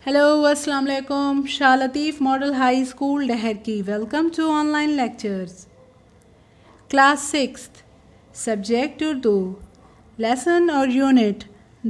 Hello, Assalamu alaikum. Shah Latif Model High School, Deherki. Welcome to online lectures. Class 6th, Subject Urdu. Lesson or Unit,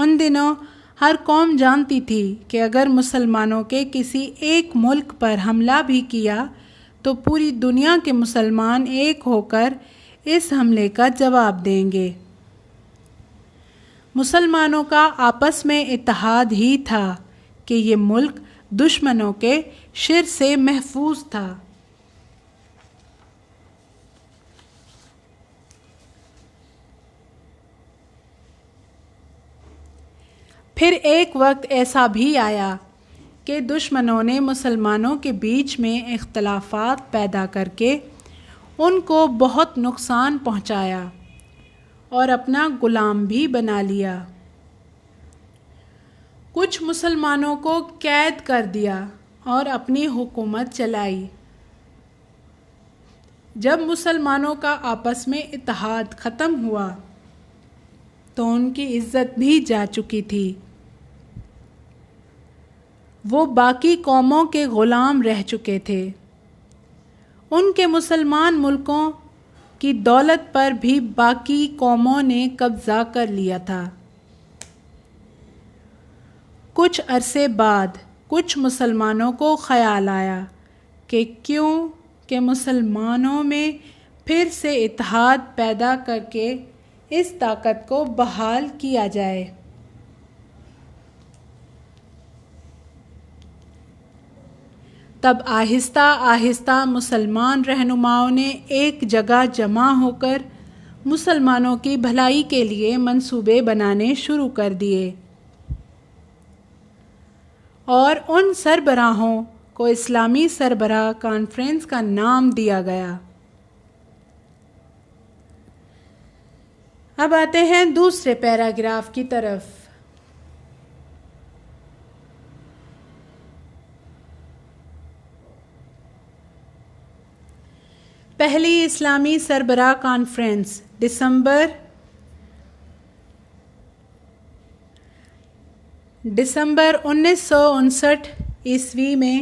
ان دنوں ہر قوم جانتی تھی کہ اگر مسلمانوں کے کسی ایک ملک پر حملہ بھی کیا تو پوری دنیا کے مسلمان ایک ہو کر اس حملے کا جواب دیں گے۔ مسلمانوں کا آپس میں اتحاد ہی تھا کہ یہ ملک دشمنوں کے شر سے محفوظ تھا۔ پھر ایک وقت ایسا بھی آیا کہ دشمنوں نے مسلمانوں کے بیچ میں اختلافات پیدا کر کے ان کو بہت نقصان پہنچایا اور اپنا غلام بھی بنا لیا۔ کچھ مسلمانوں کو قید کر دیا اور اپنی حکومت چلائی۔ جب مسلمانوں کا آپس میں اتحاد ختم ہوا تو ان کی عزت بھی جا چکی تھی۔ وہ باقی قوموں کے غلام رہ چکے تھے۔ ان کے مسلمان ملکوں کی دولت پر بھی باقی قوموں نے قبضہ کر لیا تھا۔ کچھ عرصے بعد کچھ مسلمانوں کو خیال آیا کہ کیوں کہ مسلمانوں میں پھر سے اتحاد پیدا کر کے اس طاقت کو بحال کیا جائے۔ تب آہستہ آہستہ مسلمان رہنماؤں نے ایک جگہ جمع ہو کر مسلمانوں کی بھلائی کے لیے منصوبے بنانے شروع کر دیے، اور ان سربراہوں کو اسلامی سربراہ کانفرنس کا نام دیا گیا۔ اب آتے ہیں دوسرے پیراگراف کی طرف۔ پہلی اسلامی سربراہ کانفرنس دسمبر 1959 عیسوی میں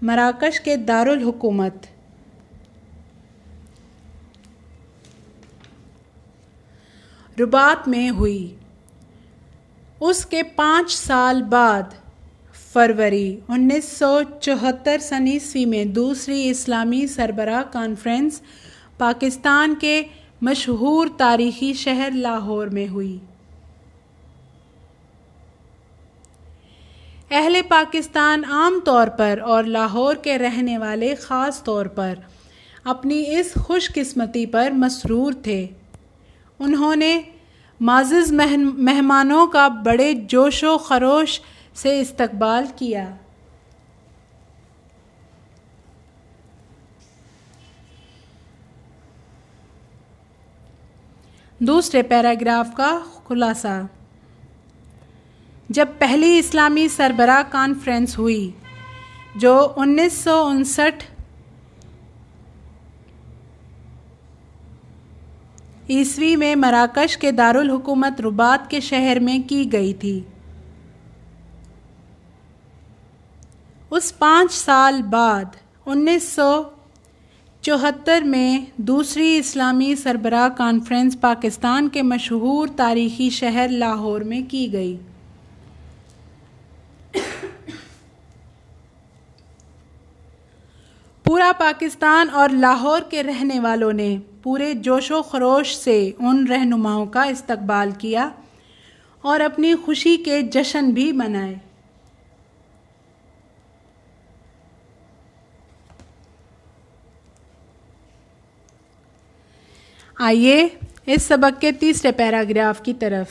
مراکش کے دارالحکومت رباط میں ہوئی۔ اس کے 5 سال بعد فروری 1974 عیسوی میں دوسری اسلامی سربراہ کانفرنس پاکستان کے مشہور تاریخی شہر لاہور میں ہوئی۔ اہل پاکستان عام طور پر اور لاہور کے رہنے والے خاص طور پر اپنی اس خوش قسمتی پر مسرور تھے۔ انہوں نے معزز مہمانوں کا بڑے جوش و خروش سے استقبال کیا۔ دوسرے پیراگراف کا خلاصہ۔ جب پہلی اسلامی سربراہ کانفرنس ہوئی جو 1959 عیسوی میں مراکش کے دارالحکومت رباط کے شہر میں کی گئی تھی، اس 5 سال بعد 1974 میں دوسری اسلامی سربراہ کانفرنس پاکستان کے مشہور تاریخی شہر لاہور میں کی گئی۔ پورا پاکستان اور لاہور کے رہنے والوں نے پورے جوش و خروش سے ان رہنماؤں کا استقبال کیا اور اپنی خوشی کے جشن بھی منائے۔ آئیے اس سبق کے تیسرے پیراگراف کی طرف۔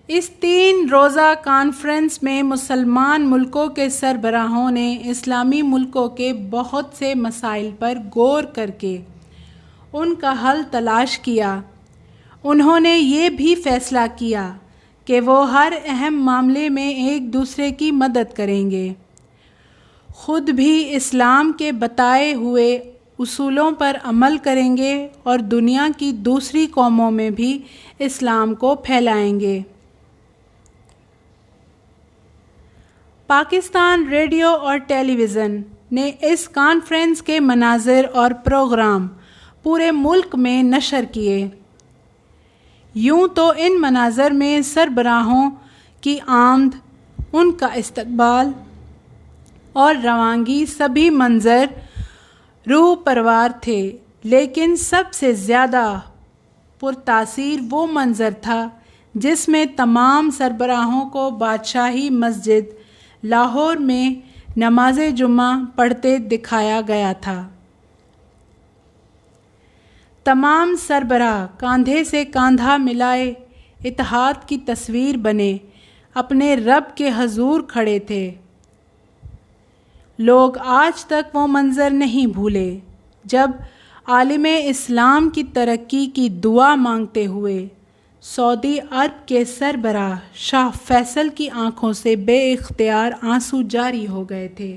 اس 3 روزہ کانفرنس میں مسلمان ملکوں کے سربراہوں نے اسلامی ملکوں کے بہت سے مسائل پر غور کر کے ان کا حل تلاش کیا۔ انہوں نے یہ بھی فیصلہ کیا کہ وہ ہر اہم معاملے میں ایک دوسرے کی مدد کریں گے، خود بھی اسلام کے بتائے ہوئے اصولوں پر عمل کریں گے اور دنیا کی دوسری قوموں میں بھی اسلام کو پھیلائیں گے۔ پاکستان ریڈیو اور ٹیلی ویژن نے اس کانفرنس کے مناظر اور پروگرام پورے ملک میں نشر کیے۔ یوں تو ان مناظر میں سربراہوں کی آمد، ان کا استقبال اور روانگی سبھی منظر روح پروار تھے، لیکن سب سے زیادہ پرتاثیر وہ منظر تھا جس میں تمام سربراہوں کو بادشاہی مسجد لاہور میں نماز جمعہ پڑھتے دکھایا گیا تھا۔ تمام سربراہ کاندھے سے کاندھا ملائے اتحاد کی تصویر بنے اپنے رب کے حضور کھڑے تھے۔ لوگ آج تک وہ منظر نہیں بھولے جب عالم اسلام کی ترقی کی دعا مانگتے ہوئے سعودی عرب کے سربراہ شاہ فیصل کی آنکھوں سے بے اختیار آنسو جاری ہو گئے تھے۔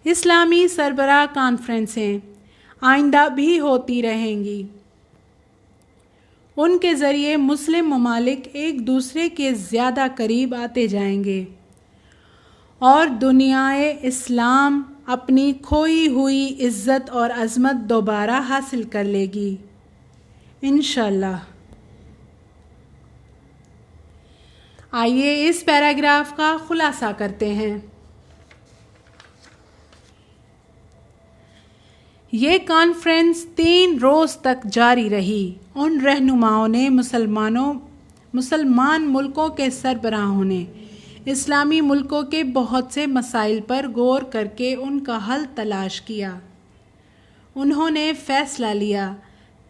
اسلامی سربراہ کانفرنسیں آئندہ بھی ہوتی رہیں گی۔ ان کے ذریعے مسلم ممالک ایک دوسرے کے زیادہ قریب آتے جائیں گے اور دنیائے اسلام اپنی کھوئی ہوئی عزت اور عظمت دوبارہ حاصل کر لے گی انشاءاللہ۔ آئیے اس پیراگراف کا خلاصہ کرتے ہیں۔ یہ کانفرنس 3 روز تک جاری رہی۔ ان رہنماؤں نے مسلمان ملکوں کے سربراہوں نے اسلامی ملکوں کے بہت سے مسائل پر غور کر کے ان کا حل تلاش کیا۔ انہوں نے فیصلہ لیا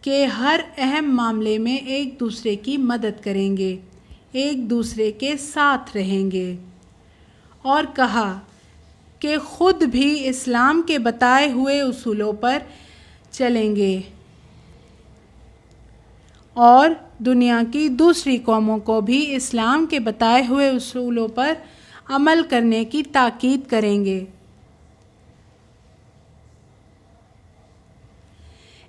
کہ ہر اہم معاملے میں ایک دوسرے کی مدد کریں گے، ایک دوسرے کے ساتھ رہیں گے، اور کہا کہ خود بھی اسلام کے بتائے ہوئے اصولوں پر چلیں گے اور دنیا کی دوسری قوموں کو بھی اسلام کے بتائے ہوئے اصولوں پر عمل کرنے کی تاکید کریں گے۔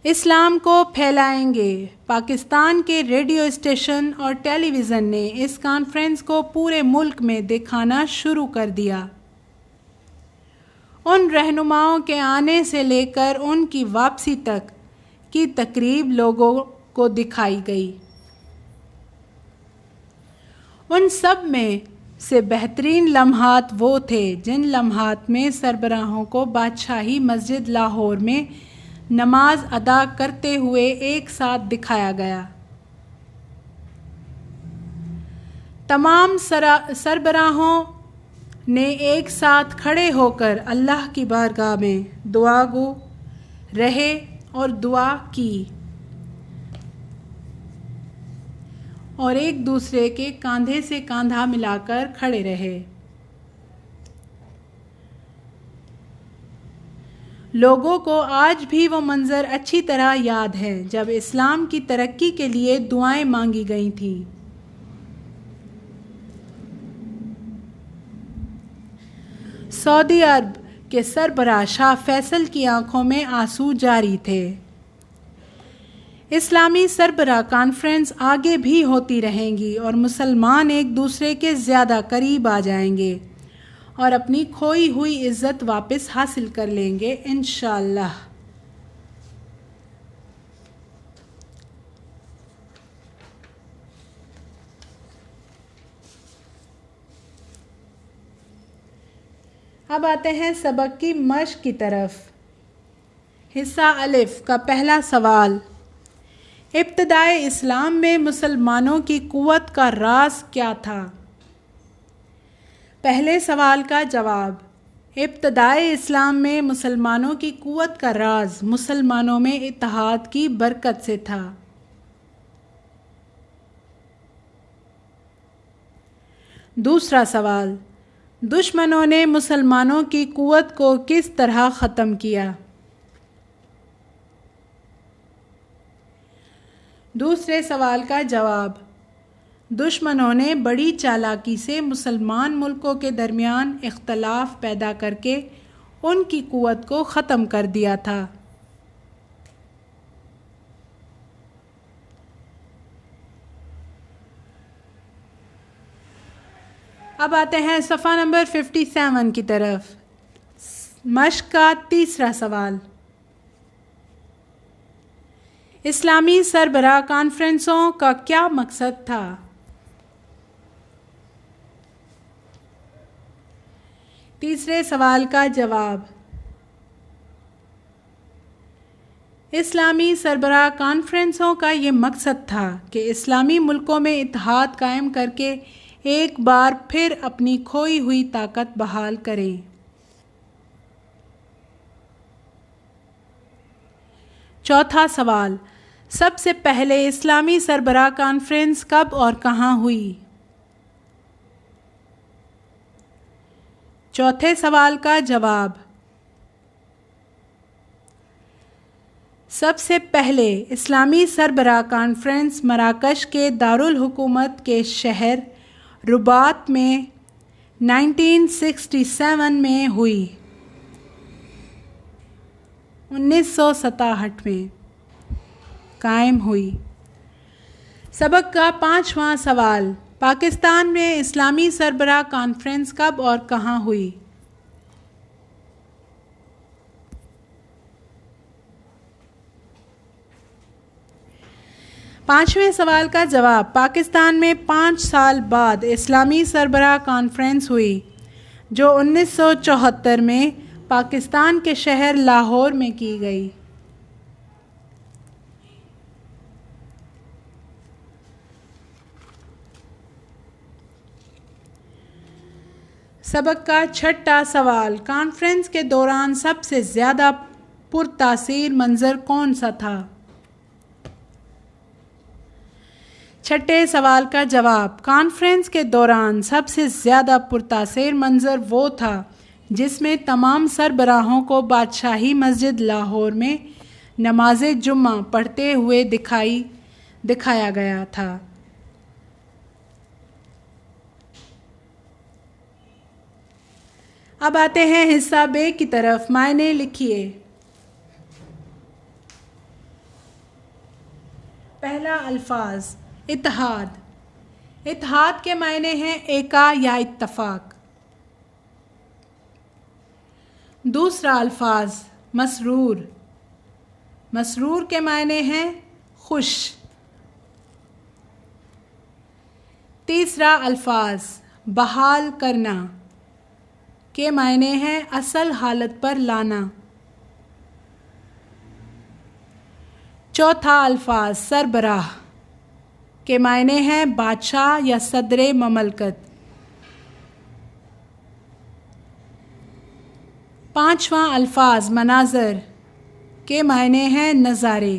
اسلام کو پھیلائیں گے۔ پاکستان کے ریڈیو اسٹیشن اور ٹیلی ویژن نے اس کانفرنس کو پورے ملک میں دکھانا شروع کر دیا۔ ان رہنماؤں کے آنے سے لے کر ان کی واپسی تک کی تقریب لوگوں کو دکھائی گئی۔ ان سب میں سے بہترین لمحات وہ تھے جن لمحات میں سربراہوں کو بادشاہی مسجد لاہور میں نماز ادا کرتے ہوئے ایک ساتھ دکھایا گیا۔ تمام سربراہوں نے ایک ساتھ کھڑے ہو کر اللہ کی بارگاہ میں دعا گو رہے اور دعا کی اور ایک دوسرے کے کاندھے سے کاندھا ملا کر کھڑے رہے۔ لوگوں کو آج بھی وہ منظر اچھی طرح یاد ہے جب اسلام کی ترقی کے لیے دعائیں مانگی گئی تھیں۔ سعودی عرب کے سربراہ شاہ فیصل کی آنکھوں میں آنسو جاری تھے۔ اسلامی سربراہ کانفرنس آگے بھی ہوتی رہیں گی اور مسلمان ایک دوسرے کے زیادہ قریب آ جائیں گے اور اپنی کھوئی ہوئی عزت واپس حاصل کر لیں گے انشاءاللہ۔ اب آتے ہیں سبق کی مشق کی طرف۔ حصہ الف کا پہلا سوال، ابتدائے اسلام میں مسلمانوں کی قوت کا راز کیا تھا؟ پہلے سوال کا جواب، ابتدائے اسلام میں مسلمانوں کی قوت کا راز مسلمانوں میں اتحاد کی برکت سے تھا۔ دوسرا سوال، دشمنوں نے مسلمانوں کی قوت کو کس طرح ختم کیا؟ دوسرے سوال کا جواب، دشمنوں نے بڑی چالاکی سے مسلمان ملکوں کے درمیان اختلاف پیدا کر کے ان کی قوت کو ختم کر دیا تھا۔ اب آتے ہیں صفحہ نمبر 57 کی طرف۔ مشق کا تیسرا سوال، اسلامی سربراہ کانفرنسوں کا کیا مقصد تھا؟ تیسرے سوال کا جواب، اسلامی سربراہ کانفرنسوں کا یہ مقصد تھا کہ اسلامی ملکوں میں اتحاد قائم کر کے ایک بار پھر اپنی کھوئی ہوئی طاقت بحال کریں۔ چوتھا سوال، سب سے پہلے اسلامی سربراہ کانفرنس کب اور کہاں ہوئی؟ چوتھے سوال کا جواب، سب سے پہلے اسلامی سربراہ کانفرنس مراکش کے دارالحکومت کے شہر رباط میں 1967 میں ہوئی، 1967 میں قائم ہوئی۔ سبق کا 5واں سوال، پاکستان میں اسلامی سربراہ کانفرنس کب اور کہاں ہوئی؟ پانچویں سوال کا جواب، پاکستان میں 5 سال بعد اسلامی سربراہ کانفرنس ہوئی جو 1974 میں پاکستان کے شہر لاہور میں کی گئی۔ سبق کا 6واں سوال، کانفرنس کے دوران سب سے زیادہ پرتاثیر منظر کون سا تھا؟ 6 سوال کا جواب، کانفرنس کے دوران سب سے زیادہ پرتاثیر منظر وہ تھا جس میں تمام سربراہوں کو بادشاہی مسجد لاہور میں نماز جمعہ پڑھتے ہوئے دکھایا گیا تھا۔ اب آتے ہیں حصہ بے کی طرف، معنی لکھیے۔ پہلا الفاظ، اتحاد۔ اتحاد کے معنی ہیں ایکا یا اتفاق۔ دوسرا الفاظ، مسرور۔ مسرور کے معنی ہیں خوش۔ تیسرا الفاظ، بحال کرنا کے معنی ہیں اصل حالت پر لانا۔ چوتھا الفاظ، سربراہ کے معنی ہیں بادشاہ یا صدر مملکت۔ پانچواں الفاظ، مناظر کے معنی ہیں نظارے۔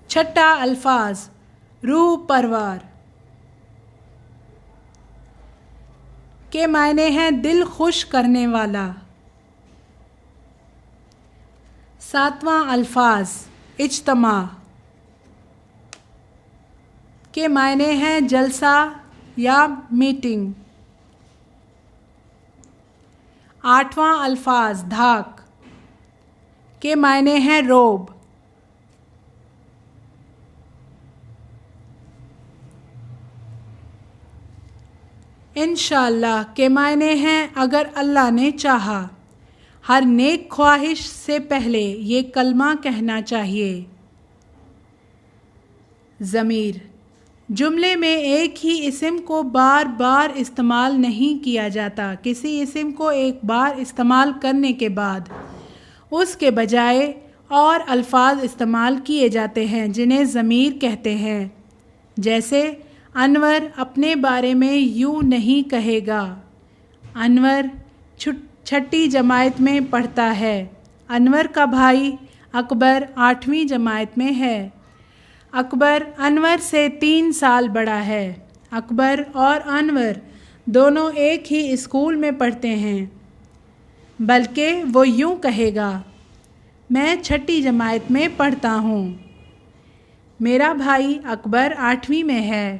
چھٹا الفاظ، روح پرور کے معنی ہیں دل خوش کرنے والا۔ ساتواں الفاظ، اجتماع کے معنی ہیں جلسہ یا میٹنگ۔ آٹھواں الفاظ، دھاک کے معنی ہیں رعب۔ انشاءاللہ کے معنی ہیں اگر اللہ نے چاہا۔ ہر نیک خواہش سے پہلے یہ کلمہ کہنا چاہیے۔ ضمیر، جملے میں ایک ہی اسم کو بار بار استعمال نہیں کیا جاتا۔ کسی اسم کو ایک بار استعمال کرنے کے بعد اس کے بجائے اور الفاظ استعمال کیے جاتے ہیں جنہیں ضمیر کہتے ہیں، جیسے انور اپنے بارے میں یوں نہیں کہے گا۔ انور چھٹی جماعت میں پڑھتا ہے۔ انور کا بھائی اکبر 8ویں جماعت میں ہے۔ اکبر انور سے 3 سال بڑا ہے۔ اکبر اور انور دونوں ایک ہی اسکول میں پڑھتے ہیں، بلکہ وہ یوں کہے گا، میں چھٹی جماعت میں پڑھتا ہوں۔ میرا بھائی اکبر 8ویں میں ہے،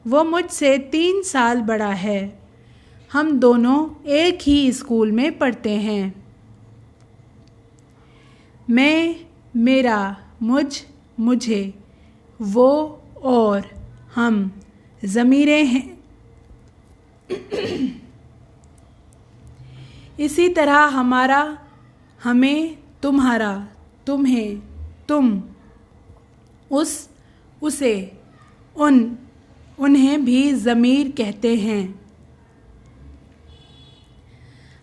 وہ مجھ سے 3 سال بڑا ہے، ہم دونوں ایک ہی اسکول میں پڑھتے ہیں۔ میں، میرا، مجھ، مجھے، وہ اور ہم ضمیریں ہیں۔ اسی طرح ہمارا، ہمیں، تمہارا، تمہیں، تم، اس، اسے، انہیں بھی ضمیر کہتے ہیں۔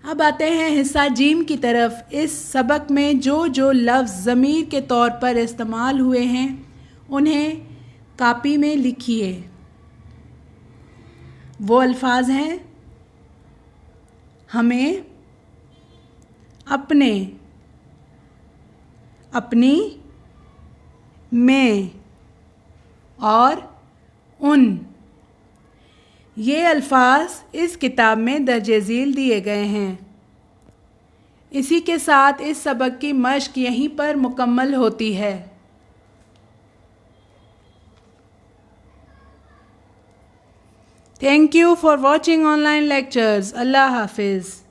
اب آتے ہیں حصہ جیم کی طرف۔ اس سبق میں جو لفظ ضمیر کے طور پر استعمال ہوئے ہیں انہیں کاپی میں لکھیے۔ وہ الفاظ ہیں ہمیں، اپنے، اپنی، میں اور ان۔ یہ الفاظ اس کتاب میں درج ذیل دیے گئے ہیں۔ اسی کے ساتھ اس سبق کی مشق یہیں پر مکمل ہوتی ہے۔ Thank you for watching online lectures. اللہ حافظ۔